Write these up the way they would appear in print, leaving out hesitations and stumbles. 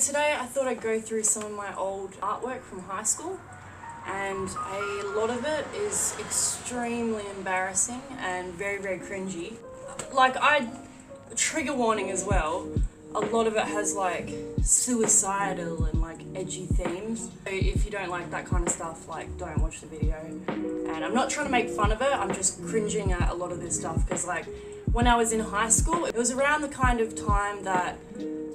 Today I thought I'd go through some of my old artwork from high school, and a lot of it is extremely embarrassing and very, very cringy. Like, trigger warning as well, a lot of it has like suicidal and like edgy themes. So if you don't like that kind of stuff, like, don't watch the video. And I'm not trying to make fun of it, I'm just cringing at a lot of this stuff because, like, when I was in high school, it was around the kind of time that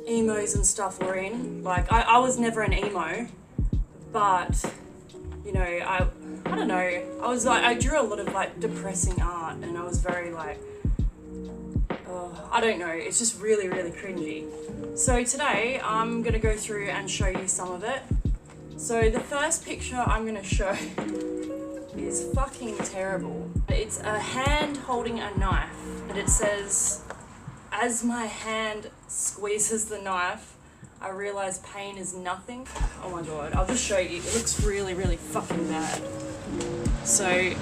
emos and stuff were in. Like, I was never an emo, but, you know, I don't know, I drew a lot of like depressing art, and I was very like, I don't know, it's just really, really cringy. So today I'm gonna go through and show you some of it. So the first picture I'm gonna show is fucking terrible. It's a hand holding a knife, and it says, "As my hand squeezes the knife, I realize pain is nothing." Oh my god, I'll just show you. It looks really, really fucking bad. So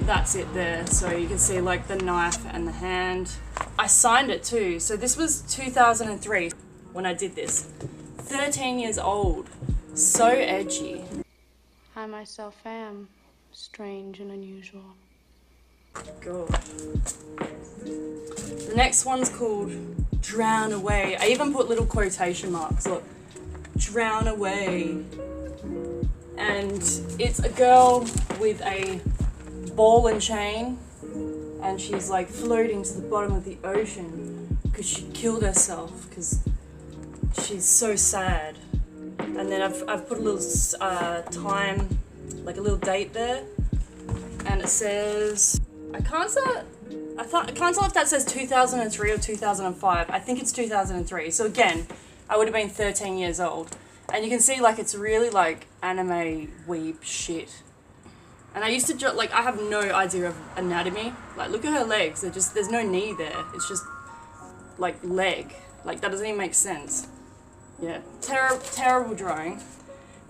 that's it there. So you can see like the knife and the hand. I signed it too. So this was 2003 when I did this. 13 years old. So edgy. I myself am strange and unusual. God. The next one's called Drown Away. I even put little quotation marks, look. Drown Away. And it's a girl with a ball and chain, and she's like floating to the bottom of the ocean because she killed herself because she's so sad. And then I've put a little time, like a little date there, and it says, I can't tell if that says 2003 or 2005. I think it's 2003. So again, I would have been 13 years old. And you can see like it's really like anime weeb shit. And I used to just, like, I have no idea of anatomy. Like, look at her legs. There's no knee there. It's just like leg. Like, that doesn't even make sense. Yeah, terrible drawing.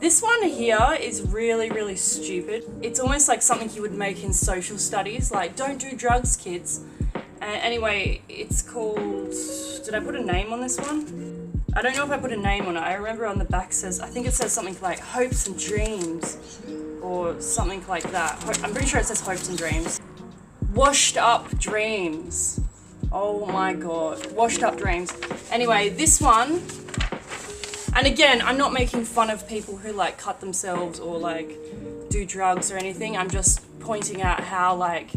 This one here is really, really stupid. It's almost like something you would make in social studies, like, don't do drugs, kids. Anyway, it's called, did I put a name on this one? I don't know if I put a name on it. I remember on the back says, I think it says something like hopes and dreams, or something like that. I'm pretty sure it says hopes and dreams. Washed up dreams. Oh my god, washed up dreams. Anyway, this one, and again, I'm not making fun of people who like cut themselves or like do drugs or anything. I'm just pointing out how like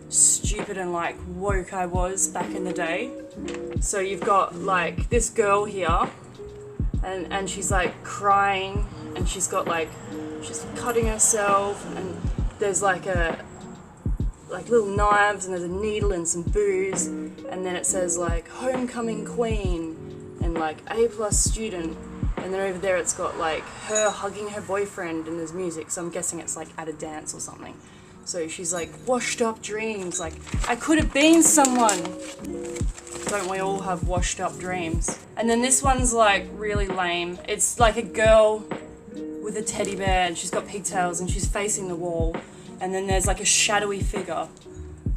stupid and like woke I was back in the day. So you've got like this girl here, and she's like crying, and she's got like, she's cutting herself, and there's like little knives, and there's a needle and some booze, and then it says like homecoming queen and like A+ student. And then over there it's got like her hugging her boyfriend, and there's music, so I'm guessing it's like at a dance or something. So she's like, washed up dreams, like, I could have been someone. Don't we all have washed up dreams? And then this one's like really lame. It's like a girl with a teddy bear, and she's got pigtails, and she's facing the wall. And then there's like a shadowy figure,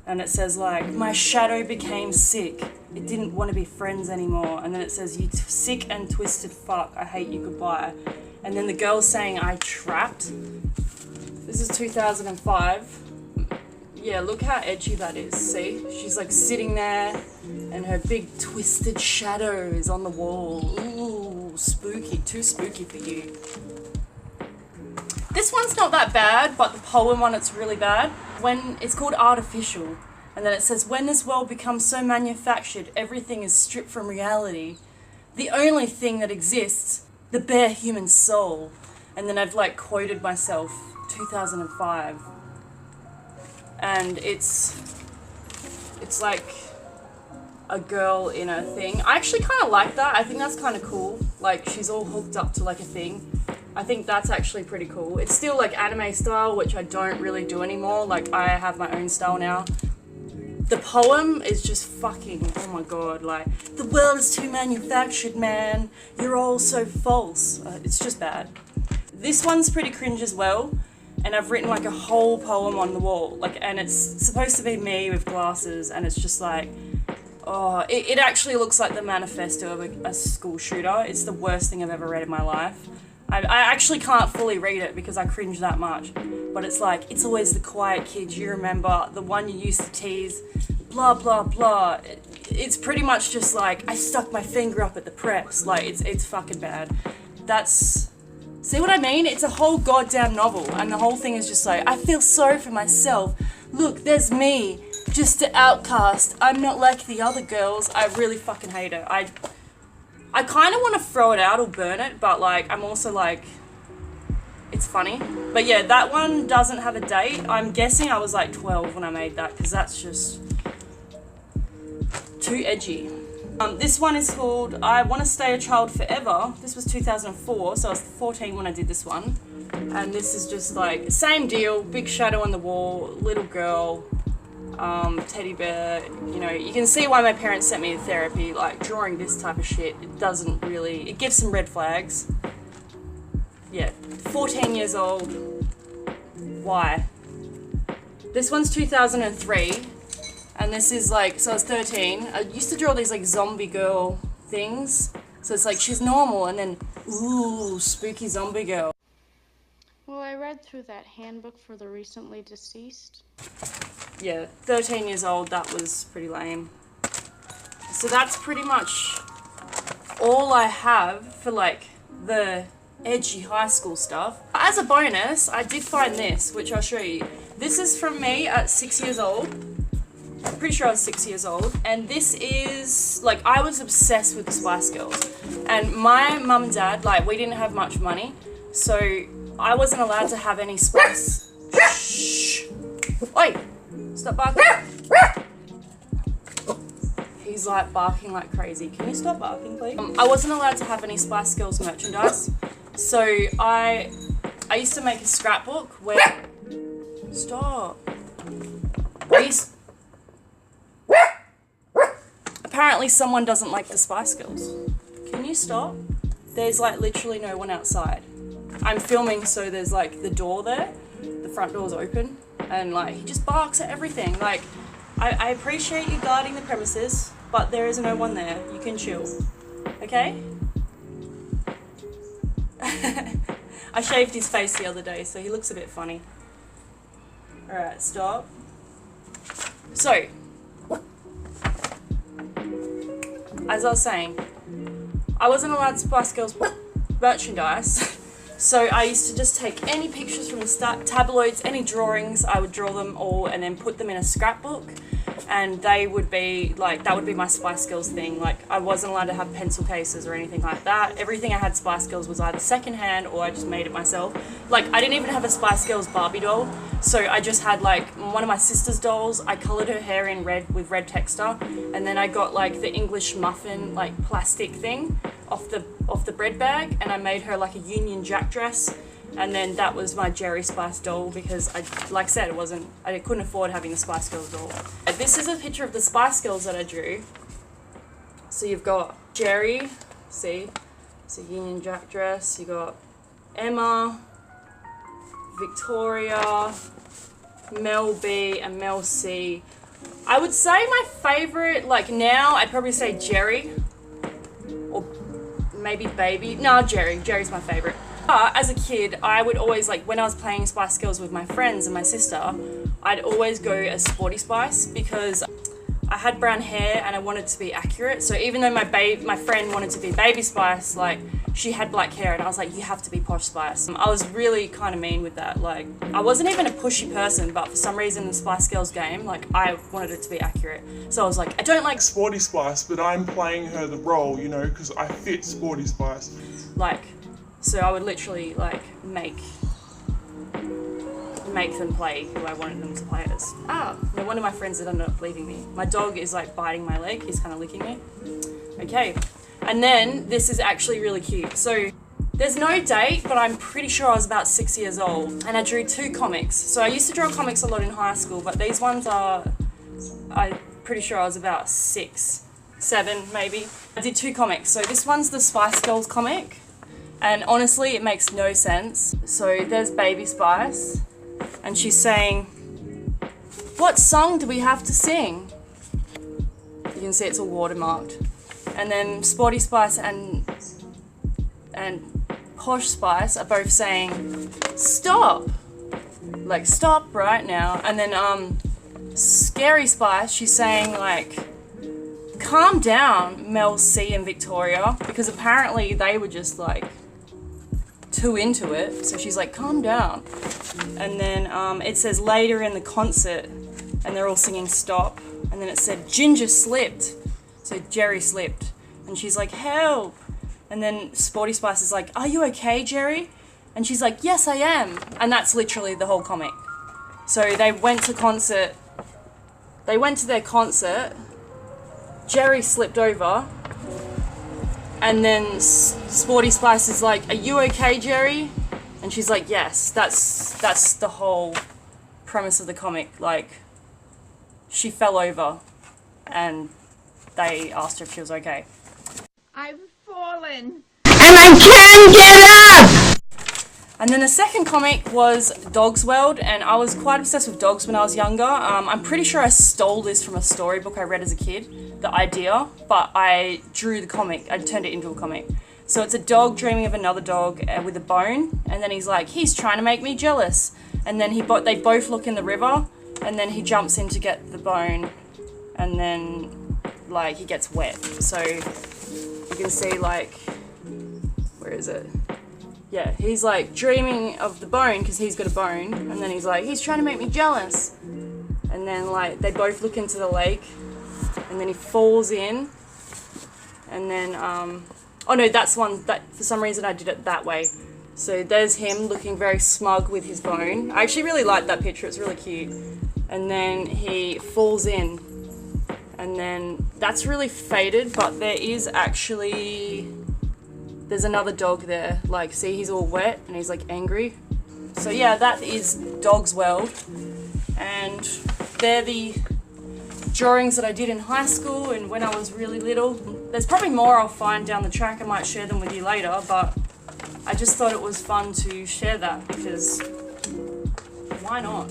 and it says like, my shadow became sick. It didn't want to be friends anymore. And then it says, you sick and twisted fuck, I hate you, goodbye. And then the girl's saying, I trapped. This is 2005. Yeah, look how edgy that is, see? She's like sitting there, and her big twisted shadow is on the wall. Ooh, spooky, too spooky for you. This one's not that bad, but the poem one, it's really bad. When it's called Artificial, and then it says, when this world becomes so manufactured, everything is stripped from reality. The only thing that exists, the bare human soul. And then I've like quoted myself, 2005. And it's like a girl in a thing. I actually kind of like that. I think that's kind of cool. Like, she's all hooked up to like a thing. I think that's actually pretty cool. It's still like anime style, which I don't really do anymore. Like, I have my own style now. The poem is just fucking, oh my god, like, the world is too manufactured, man. You're all so false. It's just bad. This one's pretty cringe as well. And I've written like a whole poem on the wall. Like, and it's supposed to be me with glasses, and it's just like, Oh, it actually looks like the manifesto of a school shooter. It's the worst thing I've ever read in my life. I actually can't fully read it because I cringe that much. But it's like, it's always the quiet kid you remember, the one you used to tease, blah, blah, blah. It's pretty much just like, I stuck my finger up at the preps. Like, it's fucking bad. See what I mean? It's a whole goddamn novel, and the whole thing is just like, I feel sorry for myself. Look, there's me, just an outcast. I'm not like the other girls. I really fucking hate it. I kind of want to throw it out or burn it, but like, I'm also like, it's funny. But yeah, that one doesn't have a date. I'm guessing I was like 12 when I made that, because that's just too edgy. This one is called I Want to Stay a Child Forever. This was 2004, so I was 14 when I did this one. And this is just like, same deal, big shadow on the wall, little girl, teddy bear. You know, you can see why my parents sent me to therapy. Like, drawing this type of shit, it gives some red flags. Yeah, 14 years old. Why? This one's 2003. And this is like, so I was 13. I used to draw these like zombie girl things. So it's like, she's normal, and then, ooh, spooky zombie girl. Well, I read through that handbook for the recently deceased. Yeah, 13 years old, that was pretty lame. So that's pretty much all I have for like the edgy high school stuff. As a bonus, I did find this, which I'll show you. This is from me at 6 years old. I'm pretty sure I was 6 years old, and this is, like, I was obsessed with the Spice Girls, and my mum and dad, like, we didn't have much money, so I wasn't allowed to have any Spice. Shh! Oi! Stop barking. He's like barking like crazy. Can you stop barking, please? I wasn't allowed to have any Spice Girls merchandise, so I used to make a scrapbook where... Stop. Apparently someone doesn't like the Spice Girls. Can you stop? There's like literally no one outside. I'm filming, so there's like the door there. The front door's open, and like he just barks at everything. Like, I appreciate you guarding the premises, but there is no one there. You can chill, okay? I shaved his face the other day, so he looks a bit funny. Alright, stop. So, as I was saying, I wasn't allowed Spice Girls merchandise, so I used to just take any pictures from the tabloids, any drawings, I would draw them all and then put them in a scrapbook, and they would be like, that would be my Spice Girls thing. Like, I wasn't allowed to have pencil cases or anything like that. Everything I had Spice Girls was either secondhand or I just made it myself. Like, I didn't even have a Spice Girls Barbie doll, so I just had like one of my sister's dolls. I coloured her hair in red with red texture, and then I got like the English muffin like plastic thing off the bread bag, and I made her like a Union Jack dress. And then that was my Jerry Spice doll, because like I said, I couldn't afford having the Spice Girls doll. This is a picture of the Spice Girls that I drew. So you've got Jerry, see, it's a Union Jack dress. You got Emma, Victoria, Mel B, and Mel C. I would say my favorite, like now, I'd probably say Jerry, or maybe Baby. No, Jerry. Jerry's my favorite. But as a kid, I would always, like, when I was playing Spice Girls with my friends and my sister, I'd always go as Sporty Spice, because I had brown hair and I wanted to be accurate. So even though my friend wanted to be Baby Spice, like, she had black hair, and I was like, you have to be Posh Spice. I was really kind of mean with that. Like, I wasn't even a pushy person, but for some reason in the Spice Girls game, like, I wanted it to be accurate. So I was like, I don't like Sporty Spice, but I'm playing her the role, you know, because I fit Sporty Spice. Like, so I would literally, like, make them play who I wanted them to play as. No wonder my friends had ended up leaving me. My dog is, like, biting my leg. He's kind of licking me. Okay. And then, this is actually really cute. So, there's no date, but I'm pretty sure I was about 6 years old. And I drew 2 comics. So I used to draw comics a lot in high school, but these ones are, I'm pretty sure I was about 6, 7 maybe. I did 2 comics. So this one's the Spice Girls comic. And honestly, it makes no sense. So there's Baby Spice, and she's saying, what song do we have to sing? You can see it's all watermarked. And then Sporty Spice and Posh Spice are both saying, stop! Like, stop right now. And then Scary Spice, she's saying like, calm down, Mel C and Victoria, because apparently they were just like too into it. So she's like, calm down. And then it says later in the concert, and they're all singing stop. And then it said Ginger slipped. So Jerry slipped. And she's like, help. And then Sporty Spice is like, are you okay, Jerry? And she's like, yes, I am. And that's literally the whole comic. So they went to concert. They went to their concert. Jerry slipped over. And then Sporty Spice is like, are you okay, Jerry? And she's like, yes. That's the whole premise of the comic. Like, she fell over and they asked her if she was okay. I've fallen. And I can't get up! And then the second comic was Dog's World, and I was quite obsessed with dogs when I was younger. I'm pretty sure I stole this from a storybook I read as a kid, the idea, but I drew the comic, I turned it into a comic. So it's a dog dreaming of another dog with a bone, and then he's like, he's trying to make me jealous. And then they both look in the river, and then he jumps in to get the bone, and then like he gets wet. So you can see like, where is it? Yeah, he's like dreaming of the bone because he's got a bone, and then he's like, he's trying to make me jealous. And then like they both look into the lake, and then he falls in, and then oh no, that's one that for some reason I did it that way. So there's him looking very smug with his bone. I actually really like that picture, it's really cute. And then he falls in, and then that's really faded, but there is actually, there's another dog there. Like, see, he's all wet and he's like angry. So yeah, that is Dog's World. And they're the drawings that I did in high school and when I was really little. There's probably more I'll find down the track. I might share them with you later, but I just thought it was fun to share that because why not?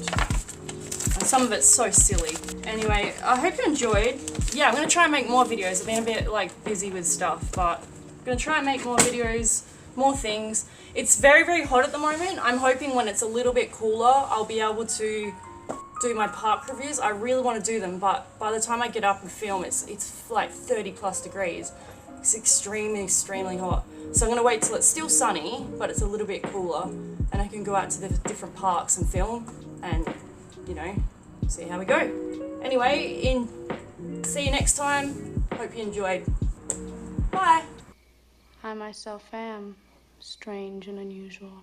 And some of it's so silly. Anyway, I hope you enjoyed. Yeah, I'm gonna try and make more videos. I've been a bit like busy with stuff, but I'm gonna try and make more videos, more things. It's very, very hot at the moment. I'm hoping when it's a little bit cooler, I'll be able to do my park reviews. I really want to do them, but by the time I get up and film, it's like 30 plus degrees. It's extremely, extremely hot. So I'm gonna wait till it's still sunny, but it's a little bit cooler, and I can go out to the different parks and film, and you know, see how we go. Anyway, see you next time. Hope you enjoyed. Bye. I myself am strange and unusual.